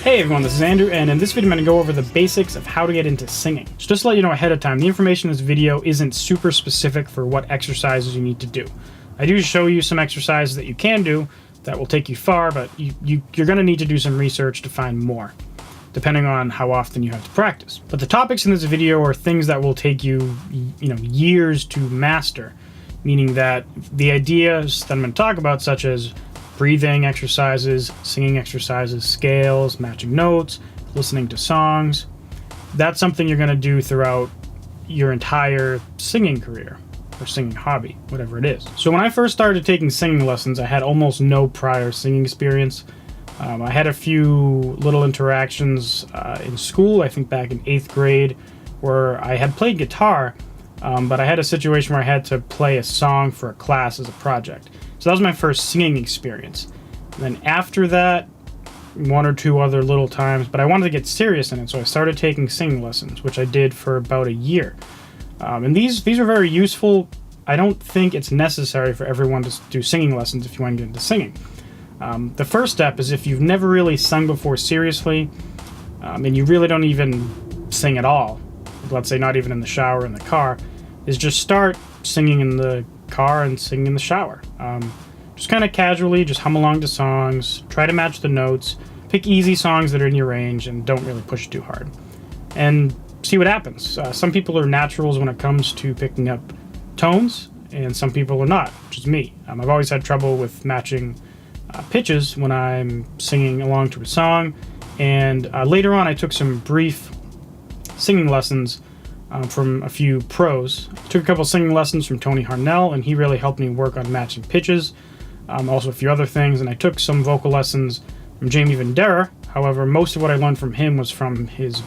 Hey everyone, this is Andrew, and in this video I'm going to go over the basics of how to get into singing. So just to let you know ahead of time, the information in this video isn't super specific for what exercises you need to do. I do show you some exercises that you can do that will take you far, but you're going to need to do some research to find more, depending on how often you have to practice. But the topics in this video are things that will take you, years to master, meaning that the ideas that I'm going to talk about, such as breathing exercises, singing exercises, scales, matching notes, listening to songs, that's something you're going to do throughout your entire singing career or singing hobby, whatever it is. So when I first started taking singing lessons, I had almost no prior singing experience. I had a few little interactions in school, I think back in 8th grade, where I had played guitar, but I had a situation where I had to play a song for a class as a project. So that was my first singing experience. And then after that, one or two other little times, but I wanted to get serious in it, so I started taking singing lessons, which I did for about a year. And these are very useful. I don't think it's necessary for everyone to do singing lessons if you want to get into singing. The first step is if you've never really sung before seriously, and you really don't even sing at all, let's say not even in the shower or in the car, is just start singing in the car and sing in the shower. Just kind of casually, just hum along to songs, try to match the notes, pick easy songs that are in your range and don't really push too hard, and see what happens. Some people are naturals when it comes to picking up tones, and some people are not, which is me. I've always had trouble with matching pitches when I'm singing along to a song, and later on I took some brief singing lessons from a few pros. I took a couple singing lessons from Tony Harnell, and he really helped me work on matching pitches. Also a few other things, and I took some vocal lessons from Jamie Vandera. However, most of what I learned from him was from his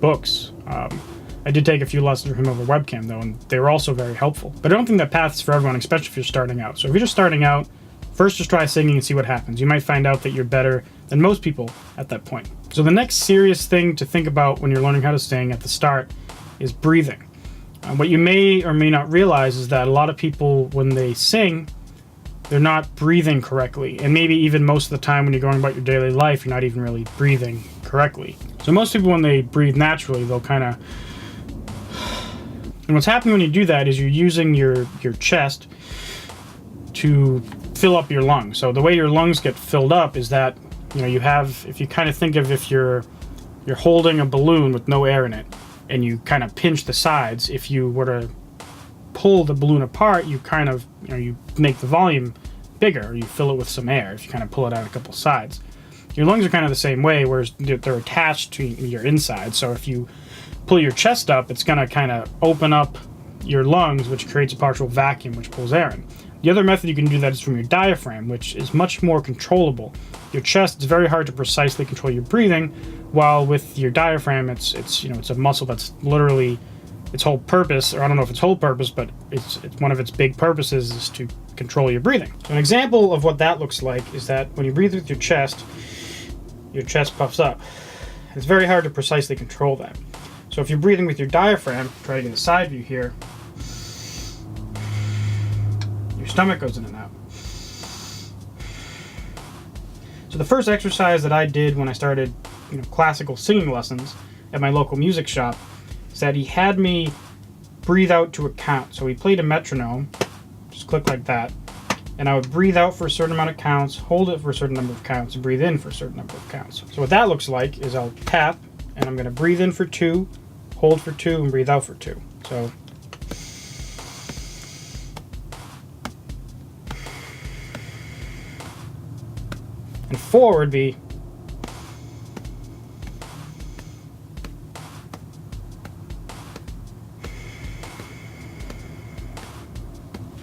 books. I did take a few lessons from him over webcam though, and they were also very helpful. But I don't think that path is for everyone, especially if you're starting out. So if you're just starting out, first just try singing and see what happens. You might find out that you're better than most people at that point. So the next serious thing to think about when you're learning how to sing at the start is breathing. What you may or may not realize is that a lot of people, when they sing, they're not breathing correctly. And maybe even most of the time when you're going about your daily life, you're not even really breathing correctly. So most people, when they breathe naturally, they'll kind of... And what's happening when you do that is you're using your chest to fill up your lungs. So the way your lungs get filled up is that, you have, if you kind of think of if you're holding a balloon with no air in it, and you kind of pinch the sides, if you were to pull the balloon apart, you kind of, you make the volume bigger, or you fill it with some air if you kind of pull it out a couple sides. Your lungs are kind of the same way, whereas they're attached to your inside. So if you pull your chest up, it's going to kind of open up your lungs, which creates a partial vacuum, which pulls air in. The other method you can do that is from your diaphragm, which is much more controllable. Your chest, it's very hard to precisely control your breathing, while with your diaphragm, it's a muscle that's literally its whole purpose, or I don't know if it's whole purpose, but it's one of its big purposes is to control your breathing. So an example of what that looks like is that when you breathe with your chest puffs up. It's very hard to precisely control that. So if you're breathing with your diaphragm, try to get a side view here, your stomach goes in and out. So the first exercise that I did when I started, classical singing lessons at my local music shop is that he had me breathe out to a count. So he played a metronome, just click like that, and I would breathe out for a certain amount of counts, hold it for a certain number of counts, and breathe in for a certain number of counts. So what that looks like is I'll tap, and I'm going to breathe in for 2, hold for 2, and breathe out for 2. So and 4 would be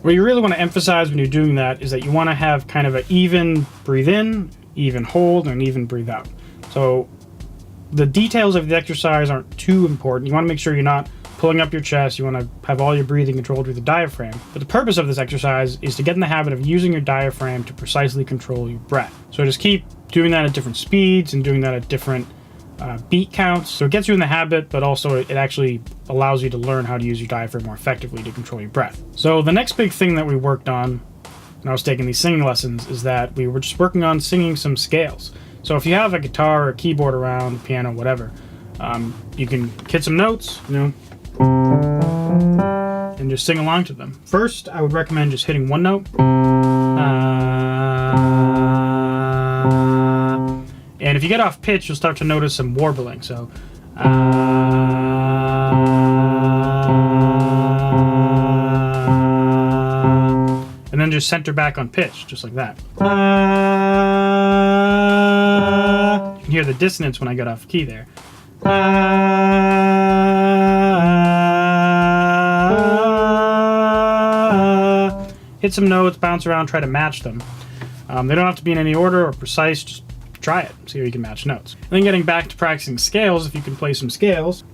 what you really want to emphasize when you're doing that is that you want to have kind of an even breathe in, even hold, and even breathe out. So the details of the exercise aren't too important. You want to make sure you're not pulling up your chest. You want to have all your breathing controlled with the diaphragm. But the purpose of this exercise is to get in the habit of using your diaphragm to precisely control your breath. So just keep doing that at different speeds and doing that at different beat counts. So it gets you in the habit, but also it actually allows you to learn how to use your diaphragm more effectively to control your breath. So the next big thing that we worked on when I was taking these singing lessons is that we were just working on singing some scales. So So if you have a guitar or a keyboard around, piano, whatever, you can hit some notes, and just sing along to them. First, I would recommend just hitting one note. And if you get off pitch, you'll start to notice some warbling. So, and then just center back on pitch, just like that. You can hear the dissonance when I get off key there. Hit some notes, bounce around, try to match them. They don't have to be in any order or precise, just try it, see how you can match notes. And then getting back to practicing scales, if you can play some scales.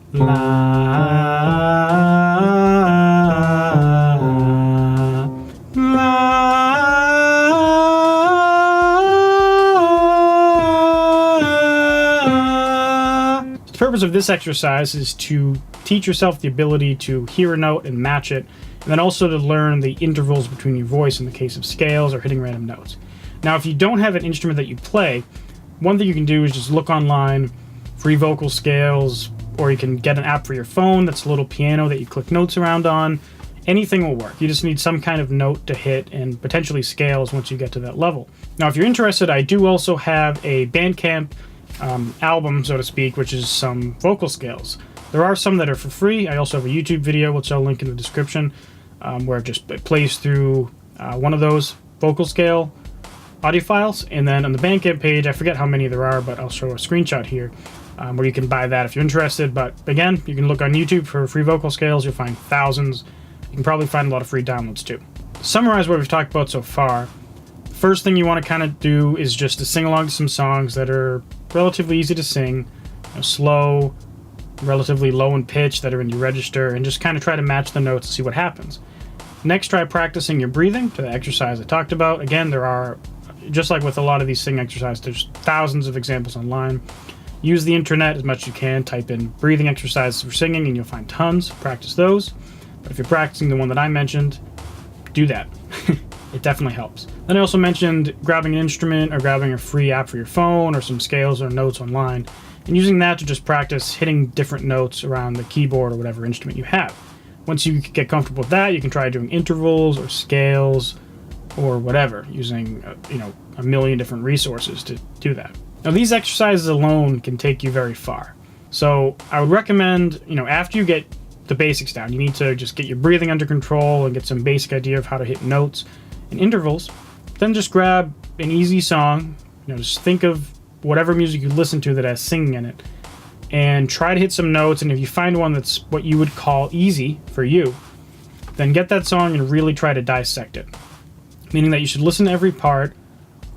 The purpose of this exercise is to teach yourself the ability to hear a note and match it, and then also to learn the intervals between your voice in the case of scales or hitting random notes. Now, if you don't have an instrument that you play, one thing you can do is just look online, free vocal scales, or you can get an app for your phone that's a little piano that you click notes around on. Anything will work. You just need some kind of note to hit and potentially scales once you get to that level. Now, if you're interested, I do also have a Bandcamp album, so to speak, which is some vocal scales. There are some that are for free. I also have a YouTube video, which I'll link in the description, where it plays through one of those vocal scale audio files. And then on the Bandcamp page, I forget how many there are, but I'll show a screenshot here where you can buy that if you're interested. But again, you can look on YouTube for free vocal scales. You'll find thousands. You can probably find a lot of free downloads too. To summarize what we've talked about so far, the first thing you want to kind of do is just to sing along to some songs that are relatively easy to sing, slow, relatively low in pitch, that are in your register, and just kind of try to match the notes and see what happens. Next, try practicing your breathing to the exercise I talked about. Again, there are, just like with a lot of these sing exercises, there's thousands of examples online. Use the internet as much as you can. Type in breathing exercises for singing and you'll find tons. Practice those. But if you're practicing the one that I mentioned, do that. It definitely helps. Then I also mentioned grabbing an instrument or grabbing a free app for your phone or some scales or notes online and using that to just practice hitting different notes around the keyboard or whatever instrument you have. Once you get comfortable with that, you can try doing intervals or scales or whatever, using a million different resources to do that. Now, these exercises alone can take you very far. So I would recommend, after you get the basics down, you need to just get your breathing under control and get some basic idea of how to hit notes and intervals. Then just grab an easy song, just think of whatever music you listen to that has singing in it, and try to hit some notes. And if you find one that's what you would call easy for you, then get that song and really try to dissect it. Meaning that you should listen to every part,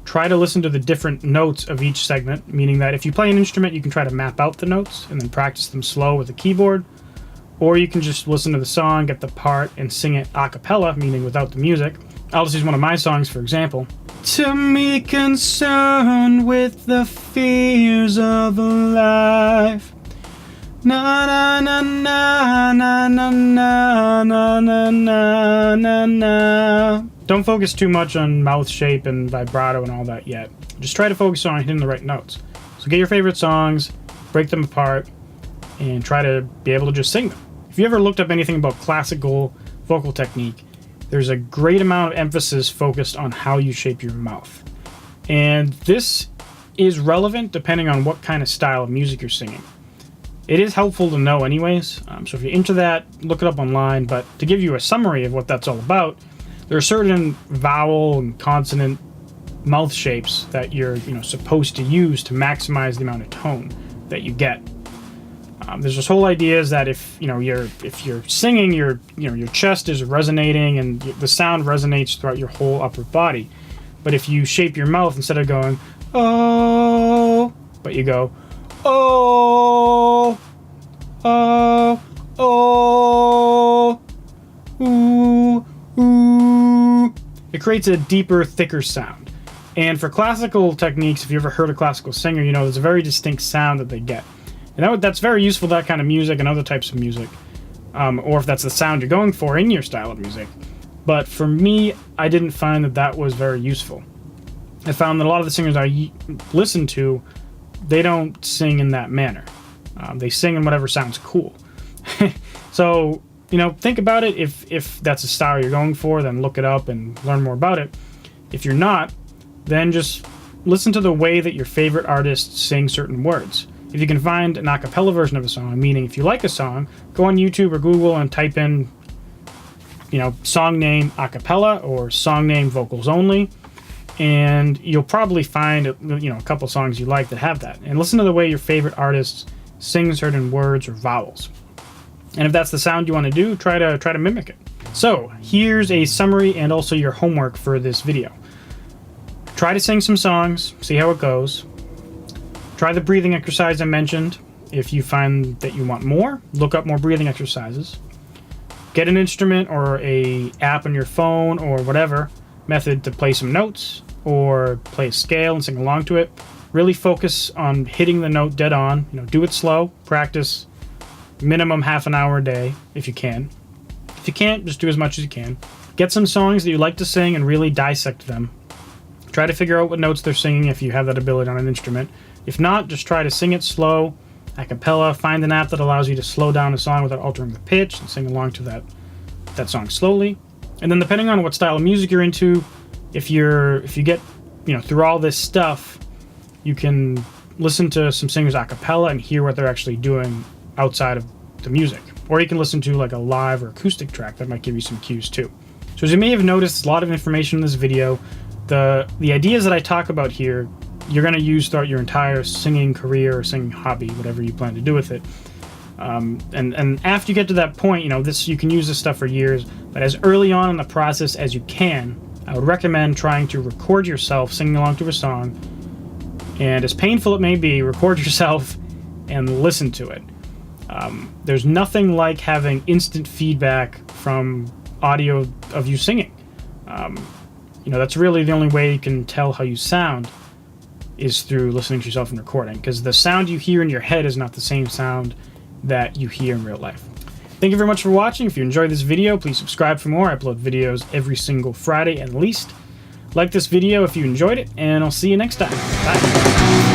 try to listen to the different notes of each segment, meaning that if you play an instrument, you can try to map out the notes and then practice them slow with a keyboard, or you can just listen to the song, get the part, and sing it a cappella, meaning without the music. I'll just use one of my songs, for example. To me concerned with the fears of life. Na na na na na na na na na na na na. Don't focus too much on mouth shape and vibrato and all that yet. Just try to focus on hitting the right notes. So get your favorite songs, break them apart, and try to be able to just sing them. If you ever looked up anything about classical vocal technique, there's a great amount of emphasis focused on how you shape your mouth. And this is relevant depending on what kind of style of music you're singing. It is helpful to know anyways, so if you're into that, look it up online. But to give you a summary of what that's all about, there are certain vowel and consonant mouth shapes that you're supposed to use to maximize the amount of tone that you get. There's this whole idea is that if you're singing, your chest is resonating and the sound resonates throughout your whole upper body. But if you shape your mouth, instead of going oh, but you go oh, oh, oh, ooh, ooh, it creates a deeper, thicker sound. And for classical techniques, if you ever heard a classical singer, there's a very distinct sound that they get. And that's very useful to that kind of music and other types of music, or if that's the sound you're going for in your style of music. But for me, I didn't find that was very useful. I found that a lot of the singers I listen to, they don't sing in that manner. They sing in whatever sounds cool. So, think about it. If that's a style you're going for, then look it up and learn more about it. If you're not, then just listen to the way that your favorite artists sing certain words. If you can find an a cappella version of a song, meaning if you like a song, go on YouTube or Google and type in, song name a cappella or song name vocals only, and you'll probably find, a couple songs you like that have that. And listen to the way your favorite artists sing certain words or vowels. And if that's the sound you want to do, try to mimic it. So here's a summary and also your homework for this video. Try to sing some songs, see how it goes. Try the breathing exercise I mentioned. If you find that you want more, look up more breathing exercises. Get an instrument or a app on your phone or whatever method to play some notes or play a scale and sing along to it. Really focus on hitting the note dead on. Do it slow. Practice minimum half an hour a day if you can. If you can't, just do as much as you can. Get some songs that you like to sing and really dissect them. Try to figure out what notes they're singing if you have that ability on an instrument. If not, just try to sing it slow, a cappella. Find an app that allows you to slow down a song without altering the pitch and sing along to that song slowly. And then depending on what style of music you're into, if you get through all this stuff, you can listen to some singers a cappella and hear what they're actually doing outside of the music. Or you can listen to like a live or acoustic track that might give you some cues too. So as you may have noticed, a lot of information in this video. The ideas that I talk about here, you're going to use throughout your entire singing career or singing hobby, whatever you plan to do with it. And after you get to that point, you can use this stuff for years, but as early on in the process as you can, I would recommend trying to record yourself singing along to a song. And as painful it may be, record yourself and listen to it. There's nothing like having instant feedback from audio of you singing. That's really the only way you can tell how you sound is through listening to yourself and recording, because the sound you hear in your head is not the same sound that you hear in real life. Thank you very much for watching. If you enjoyed this video, please subscribe for more. I upload videos every single Friday at least. Like this video if you enjoyed it, and I'll see you next time. Bye.